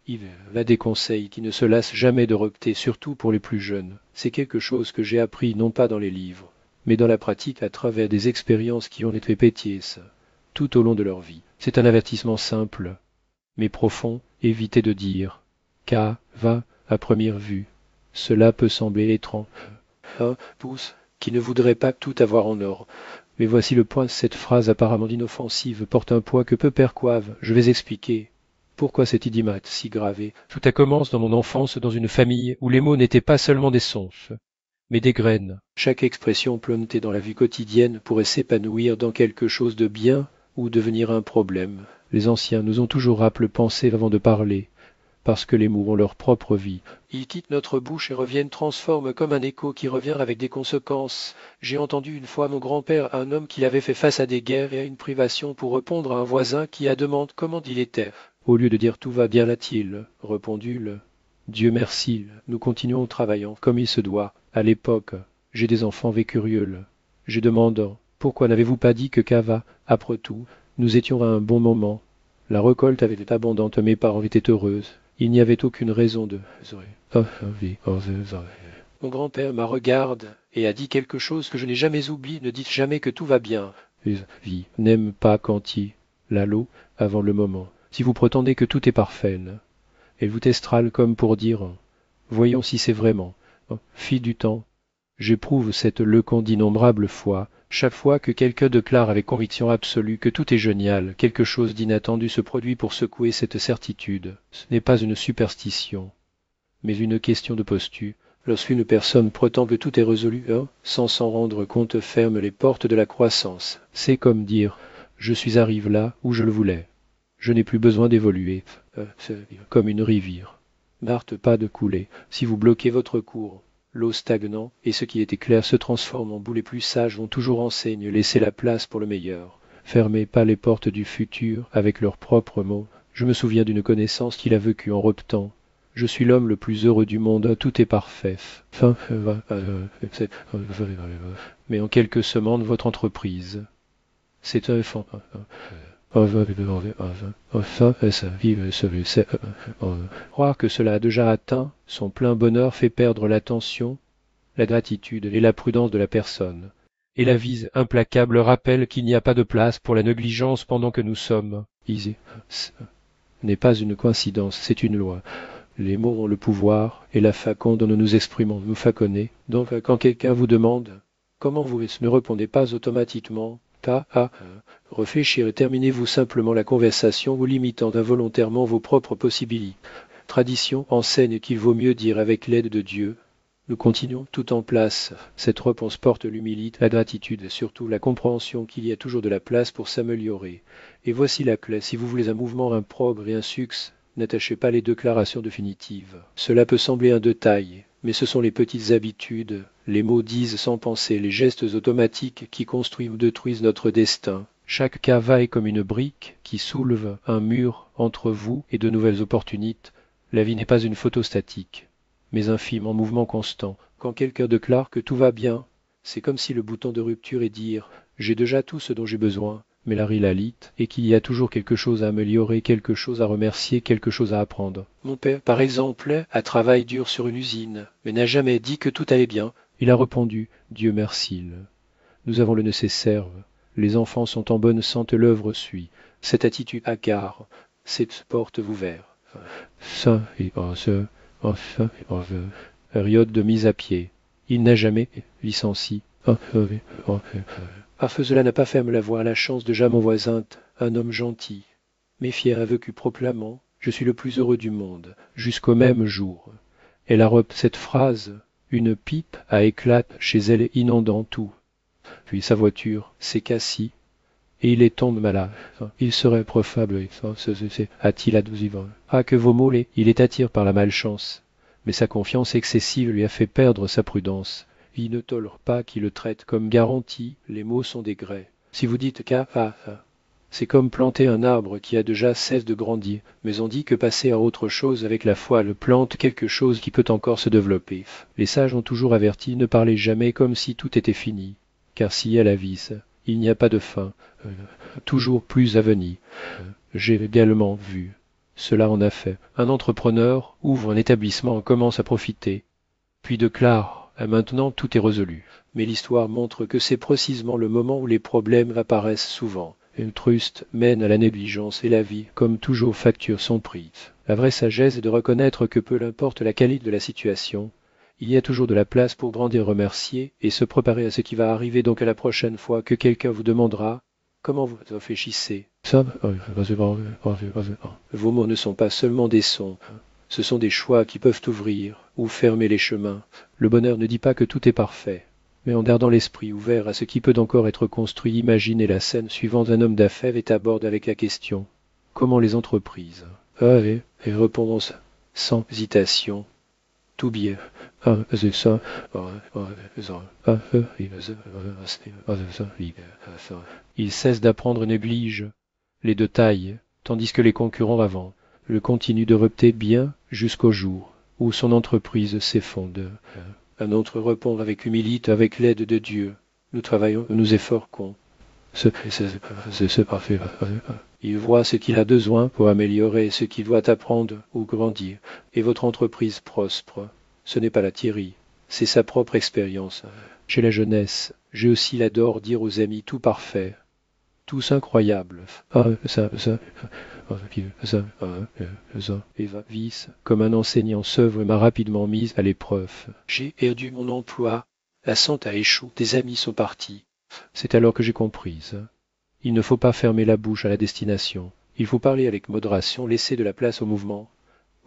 Il va des conseils qui ne se lassent jamais de repter, surtout pour les plus jeunes. C'est quelque chose que j'ai appris non pas dans les livres, mais dans la pratique à travers des expériences qui ont été pétiées, ça, tout au long de leur vie. C'est un avertissement simple, mais profond, évitez de dire qu'à va à première vue. Cela peut sembler étrange. Un pouce qui ne voudrait pas tout avoir en or. Mais voici le point, cette phrase apparemment inoffensive porte un poids que peu perçoivent. Je vais expliquer. Pourquoi cet idiomate si gravé? Tout a commencé dans mon enfance dans une famille où les mots n'étaient pas seulement des songes, mais des graines. Chaque expression plantée dans la vie quotidienne pourrait s'épanouir dans quelque chose de bien ou devenir un problème. Les anciens nous ont toujours rappelé penser avant de parler, parce que les mots ont leur propre vie. Ils quittent notre bouche et reviennent transforment comme un écho qui revient avec des conséquences. J'ai entendu une fois mon grand-père, un homme qui avait fait face à des guerres et à une privation pour répondre à un voisin qui a demandé comment il était. Au lieu de dire tout va bien là-t-il, répondu le Dieu merci, nous continuons travaillant comme il se doit. À l'époque, j'ai des enfants vécurieux. J'ai demandé pourquoi n'avez-vous pas dit que Cava, après tout, nous étions à un bon moment. La récolte avait été abondante, mes parents étaient heureuses. Il n'y avait aucune raison de... Mon grand-père me regarde et a dit quelque chose que je n'ai jamais oublié. Ne dites jamais que tout va bien. Vie n'aime pas Canty, l'allô, avant le moment. Si vous prétendez que tout est parfait, elle vous testrale comme pour dire voyons si c'est vraiment. Fille du temps, j'éprouve cette leçon d'innombrables fois, chaque fois que quelqu'un déclare avec conviction absolue que tout est génial, quelque chose d'inattendu se produit pour secouer cette certitude. Ce n'est pas une superstition, mais une question de posture. Lorsqu'une personne prétend que tout est résolu, sans s'en rendre compte, ferme les portes de la croissance. C'est comme dire je suis arrivé là où je le voulais. Je n'ai plus besoin d'évoluer, comme une rivière. N'arrête pas de couler. Si vous bloquez votre cours, l'eau stagnant et ce qui était clair se transforme en boue. Les plus sages vont toujours enseigne, laisser la place pour le meilleur. Fermez pas les portes du futur avec leurs propres mots. Je me souviens d'une connaissance qui l'a vécu en reptant. Je suis l'homme le plus heureux du monde, tout est parfait. Mais en quelques semaines, votre entreprise. C'est un enfant. Croire que cela a déjà atteint son plein bonheur fait perdre l'attention, la gratitude et la prudence de la personne. Et la vise implacable rappelle qu'il n'y a pas de place pour la négligence pendant que nous sommes. N'est pas une coïncidence, c'est une loi. Les mots ont le pouvoir et la façon dont nous nous exprimons nous faconner. Donc quand quelqu'un vous demande comment vous ne répondez pas automatiquement, pas à réfléchir et terminez-vous simplement la conversation, vous limitant involontairement vos propres possibilités. Tradition enseigne qu'il vaut mieux dire avec l'aide de Dieu. Nous continuons tout en place. Cette réponse porte l'humilité, la gratitude et surtout la compréhension qu'il y a toujours de la place pour s'améliorer. Et voici la clé. Si vous voulez un mouvement improbe et un succès, n'attachez pas les déclarations définitives. Cela peut sembler un détail, mais ce sont les petites habitudes, les mots disent sans penser, les gestes automatiques qui construisent ou détruisent notre destin. Chaque cava est comme une brique qui soulève un mur entre vous et de nouvelles opportunités. La vie n'est pas une photo statique, mais un film en mouvement constant. Quand quelqu'un déclare que tout va bien, c'est comme si le bouton de rupture est dire j'ai déjà tout ce dont j'ai besoin, mais la réalité est qu'il y a toujours quelque chose à améliorer, quelque chose à remercier, quelque chose à apprendre. Mon père, par exemple, a travaillé dur sur une usine, mais n'a jamais dit que tout allait bien. Il a répondu Dieu merci. Nous avons le nécessaire. Les enfants sont en bonne santé, l'œuvre suit. Cette attitude hagard, cette porte vous ouvert. Ça et période de mise à pied. Il n'a jamais licencié. Cela n'a pas fait me l'avoir la chance de mon voisin, un homme gentil. Mais fier a vécu proplamment, je suis le plus heureux du monde, jusqu'au même jour. Elle a cette phrase, une pipe à éclat chez elle inondant tout. Puis sa voiture s'est cassée, et il est tombé malade. Il serait profable, a-t-il adoucivant. Ah, que vos mots, il est attiré par la malchance. Mais sa confiance excessive lui a fait perdre sa prudence. Il ne tolère pas qu'il le traite comme garantie, les mots sont des grès. Si vous dites c'est comme planter un arbre qui a déjà cesse de grandir, mais on dit que passer à autre chose avec la foi le plante quelque chose qui peut encore se développer. Les sages ont toujours averti, ne parlez jamais comme si tout était fini, car s'il y a la vis, il n'y a pas de fin, toujours plus à venir. J'ai également vu Cela en a fait. Un entrepreneur ouvre un établissement, commence à profiter. Puis déclare, à maintenant tout est résolu. Mais l'histoire montre que c'est précisément le moment où les problèmes apparaissent souvent. Une truste mène à la négligence et la vie, comme toujours, facture son prix. La vraie sagesse est de reconnaître que peu importe la qualité de la situation, il y a toujours de la place pour grandir et remercier et se préparer à ce qui va arriver donc à la prochaine fois que quelqu'un vous demandera comment vous réfléchissez. Vos mots ne sont pas seulement des sons, ce sont des choix qui peuvent ouvrir ou fermer les chemins. Le bonheur ne dit pas que tout est parfait, mais en gardant l'esprit ouvert à ce qui peut encore être construit, imaginez la scène suivante. Un homme d'affaires est à bord avec la question: comment les entreprises? Et répondons sans hésitation: tout bien. C'est ça. Il cesse d'apprendre et néglige les détails, tandis que les concurrents avancent. Le continue de repter bien jusqu'au jour où son entreprise s'effondre. Un autre répond avec humilité: avec l'aide de Dieu, nous travaillons, nous efforçons. C'est parfait. Il voit ce qu'il a besoin pour améliorer, ce qu'il doit apprendre ou grandir, et votre entreprise prospère. Ce n'est pas la Thierry, c'est sa propre expérience. Chez la jeunesse, j'ai aussi l'adore dire aux amis tout parfait, tous incroyables. Eva Vice, comme un enseignant s'œuvre, m'a rapidement mise à l'épreuve. J'ai perdu mon emploi, la santé a échoué, des amis sont partis. C'est alors que j'ai comprise. Il ne faut pas fermer la bouche à la destination. Il faut parler avec modération, laisser de la place au mouvement.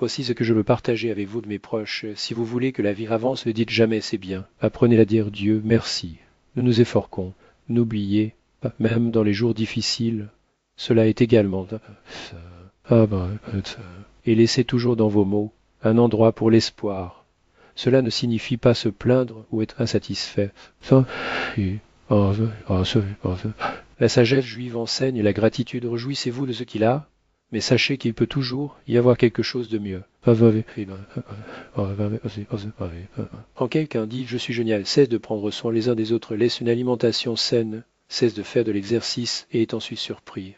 Voici ce que je veux partager avec vous de mes proches. Si vous voulez que la vie avance, ne dites jamais c'est bien. Apprenez à dire Dieu merci. Nous nous efforçons. N'oubliez pas, même dans les jours difficiles, cela est également. Et laissez toujours dans vos mots un endroit pour l'espoir. Cela ne signifie pas se plaindre ou être insatisfait. La sagesse juive enseigne la gratitude. Réjouissez-vous de ce qu'il a, mais sachez qu'il peut toujours y avoir quelque chose de mieux. Quand quelqu'un dit « je suis génial », cesse de prendre soin les uns des autres, laisse une alimentation saine, cesse de faire de l'exercice et est ensuite surpris.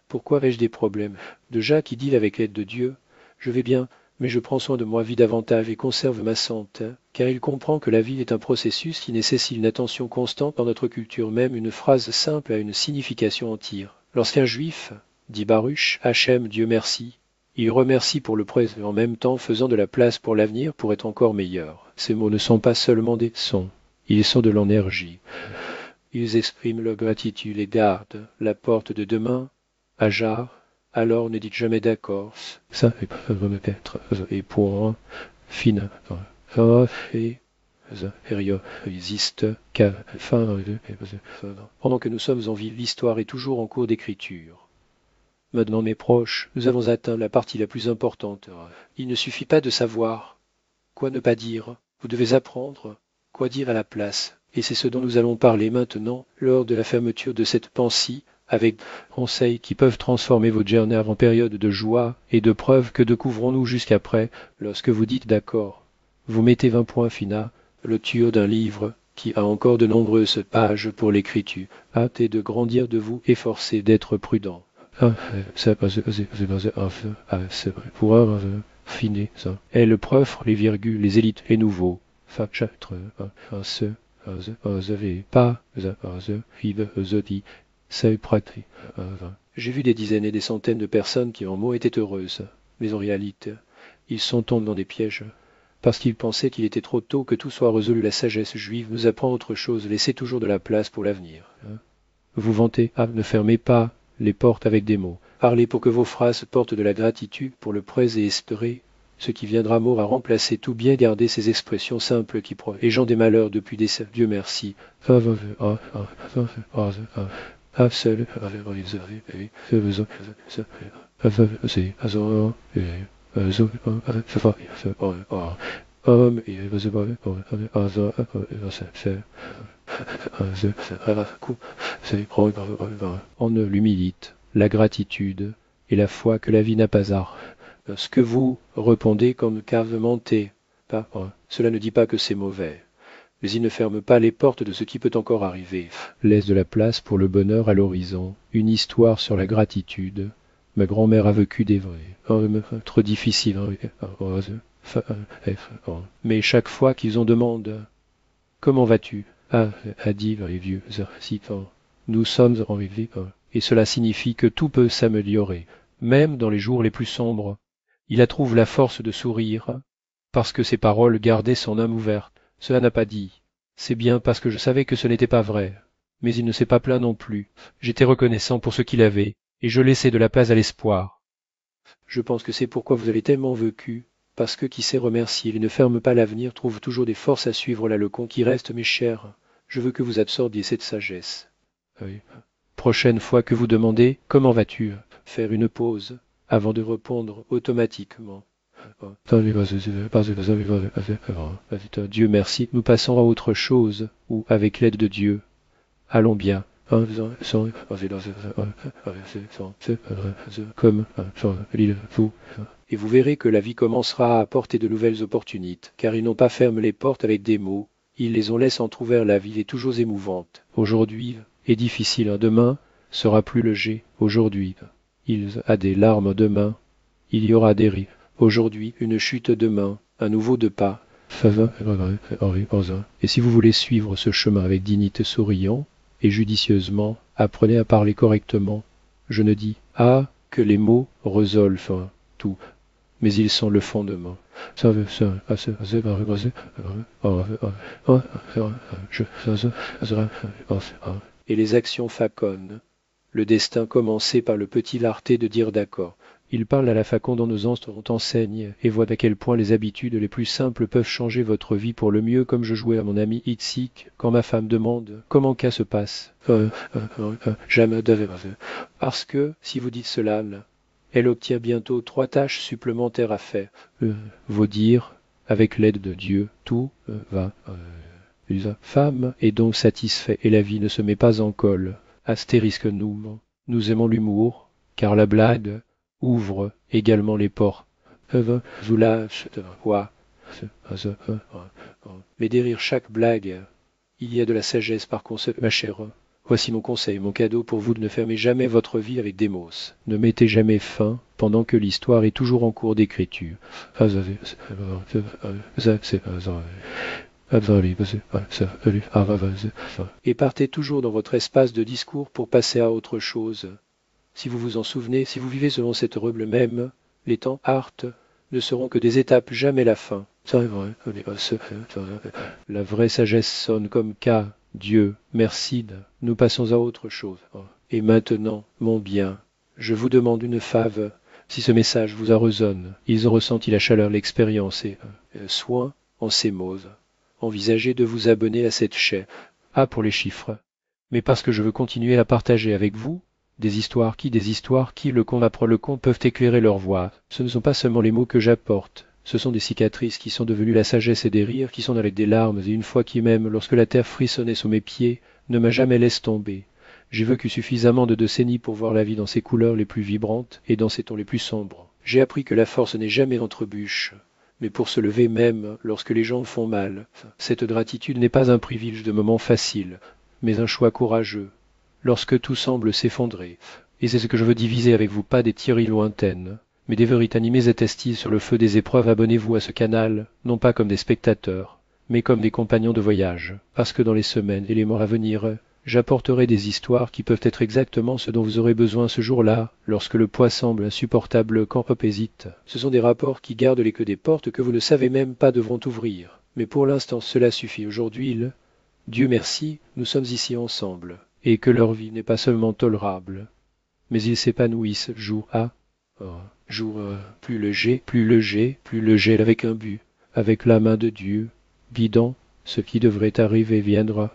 Pourquoi ai-je des problèmes? De Jacques qui dit avec l'aide de Dieu: je vais bien, mais je prends soin de moi, vis davantage et conserve ma santé, car il comprend que la vie est un processus qui nécessite une attention constante. Dans notre culture même, une phrase simple a une signification entière. Lorsqu'un juif dit Baruch Hachem, Dieu merci, il remercie pour le présent et en même temps faisant de la place pour l'avenir pour être encore meilleur. Ces mots ne sont pas seulement des sons, ils sont de l'énergie. Ils expriment leur gratitude et gardent la porte de demain à jarre. Alors ne dites jamais d'accord. Ça peut-être et pour un fine et existe qu'à fin. Pendant que nous sommes en vie, l'histoire est toujours en cours d'écriture. Maintenant, mes proches, nous avons atteint la partie la plus importante. Il ne suffit pas de savoir quoi ne pas dire. Vous devez apprendre quoi dire à la place. Et c'est ce dont nous allons parler maintenant, lors de la fermeture de cette pensée, avec conseils qui peuvent transformer votre journée en période de joie et de preuve. Que découvrons-nous jusqu'après? Lorsque vous dites d'accord, vous mettez 20 points finaux, le tuyau d'un livre qui a encore de nombreuses pages pour l'écriture. Hâtez de grandir, de vous efforcer d'être prudent. Elle preuve les virgules, les élites, les nouveaux. J'ai vu des dizaines et des centaines de personnes qui en mots étaient heureuses, mais en réalité, ils sont tombés dans des pièges, parce qu'ils pensaient qu'il était trop tôt, que tout soit résolu. La sagesse juive nous apprend autre chose. Laissez toujours de la place pour l'avenir. Vous vantez, ne fermez pas les portes avec des mots. Parlez pour que vos phrases portent de la gratitude pour le présent et espérez ce qui viendra. Mot à remplacer tout bien, garder ces expressions simples qui prouvent les gens des malheurs depuis des siècles. Dieu merci. En eux l'humilité, la gratitude et la foi que la vie n'a pas art. Ce que vous répondez comme cavementé, pas, cela ne dit pas que c'est mauvais. Mais il ne ferme pas les portes de ce qui peut encore arriver. Laisse de la place pour le bonheur à l'horizon, une histoire sur la gratitude, Ma grand-mère a vécu des vrais, trop difficiles, mais chaque fois qu'ils en demandent, comment vas-tu? Ah, a dit les vieux, nous sommes arrivés, et cela signifie que tout peut s'améliorer, même dans les jours les plus sombres. Il a trouvé la force de sourire, parce que ses paroles gardaient son âme ouverte. Cela n'a pas dit. C'est bien parce que je savais que ce n'était pas vrai. Mais il ne s'est pas plaint non plus. J'étais reconnaissant pour ce qu'il avait, et je laissais de la place à l'espoir. Je pense que c'est pourquoi vous avez tellement vécu, parce que qui sait remercier et ne ferme pas l'avenir trouve toujours des forces à suivre la leçon qui reste, mes chers. Je veux que vous absorbiez cette sagesse. Oui. Prochaine fois que vous demandez comment vas-tu, faire une pause avant de répondre automatiquement. Dieu merci, nous passons à autre chose, ou avec l'aide de Dieu. Allons bien. Comme vous. Et vous verrez que la vie commencera à apporter de nouvelles opportunités, car ils n'ont pas fermé les portes avec des mots, ils les ont laissé entr'ouvertes. La vie est toujours émouvante. Aujourd'hui est difficile, demain sera plus léger. Aujourd'hui, il a des larmes demain, il y aura des rires. Aujourd'hui, une chute demain, un nouveau deux pas. Et si vous voulez suivre ce chemin avec dignité souriant et judicieusement, apprenez à parler correctement. Je ne dis que les mots résolvent tout, mais ils sont le fondement. Et les actions faconnent. Le destin commençait par le petit larté de dire d'accord. Il parle à la faconde en nos anstres, on enseigne, et voit à quel point les habitudes les plus simples peuvent changer votre vie pour le mieux, comme je jouais à mon ami Itzik, quand ma femme demande comment qu'à se passe. Jamais parce que, si vous dites cela, elle obtient bientôt 3 tâches supplémentaires à faire. Vous dire, avec l'aide de Dieu, tout va. Femme est donc satisfait, et la vie ne se met pas en colle. Astérisque nous aimons l'humour, car la blague ouvre également les portes. Mais derrière chaque blague, il y a de la sagesse par conséquent, ma chère. Voici mon conseil, mon cadeau pour vous, de ne fermer jamais votre vie avec Démos. Ne mettez jamais fin pendant que l'histoire est toujours en cours d'écriture. Et partez toujours dans votre espace de discours pour passer à autre chose. Si vous vous en souvenez, si vous vivez selon cette règle même, les temps hartes ne seront que des étapes, jamais la fin. La vraie sagesse sonne comme K, Dieu, merci, nous passons à autre chose. Et maintenant, mon bien, je vous demande une fave, si ce message vous a résonne, ils ont ressenti la chaleur, l'expérience et soin en ces mots. Envisagez de vous abonner à cette chaîne. Pour les chiffres. Mais parce que je veux continuer à partager avec vous des histoires qui, le conte après le conte, peuvent éclairer leur voix. Ce ne sont pas seulement les mots que j'apporte, ce sont des cicatrices qui sont devenues la sagesse et des rires qui sont avec des larmes, et une foi qui même, lorsque la terre frissonnait sous mes pieds, ne m'a jamais laissé tomber. J'ai vécu suffisamment de décennies pour voir la vie dans ses couleurs les plus vibrantes et dans ses tons les plus sombres. J'ai appris que la force n'est jamais entre bûches, mais pour se lever même lorsque les gens font mal. Cette gratitude n'est pas un privilège de moment facile, mais un choix courageux, lorsque tout semble s'effondrer. Et c'est ce que je veux diviser avec vous, pas des théories lointaines, mais des vérités animées et testises sur le feu des épreuves. Abonnez-vous à ce canal, non pas comme des spectateurs, mais comme des compagnons de voyage, parce que dans les semaines et les mois à venir, j'apporterai des histoires qui peuvent être exactement ce dont vous aurez besoin ce jour-là, lorsque le poids semble insupportable, quand Hope hésite. Ce sont des rapports qui gardent les queues des portes que vous ne savez même pas devront ouvrir. Mais pour l'instant, cela suffit. Aujourd'hui, Dieu merci, nous sommes ici ensemble, et que leur vie n'est pas seulement tolérable, mais ils s'épanouissent jour à jour plus léger, avec un but, avec la main de Dieu, guidant ce qui devrait arriver viendra.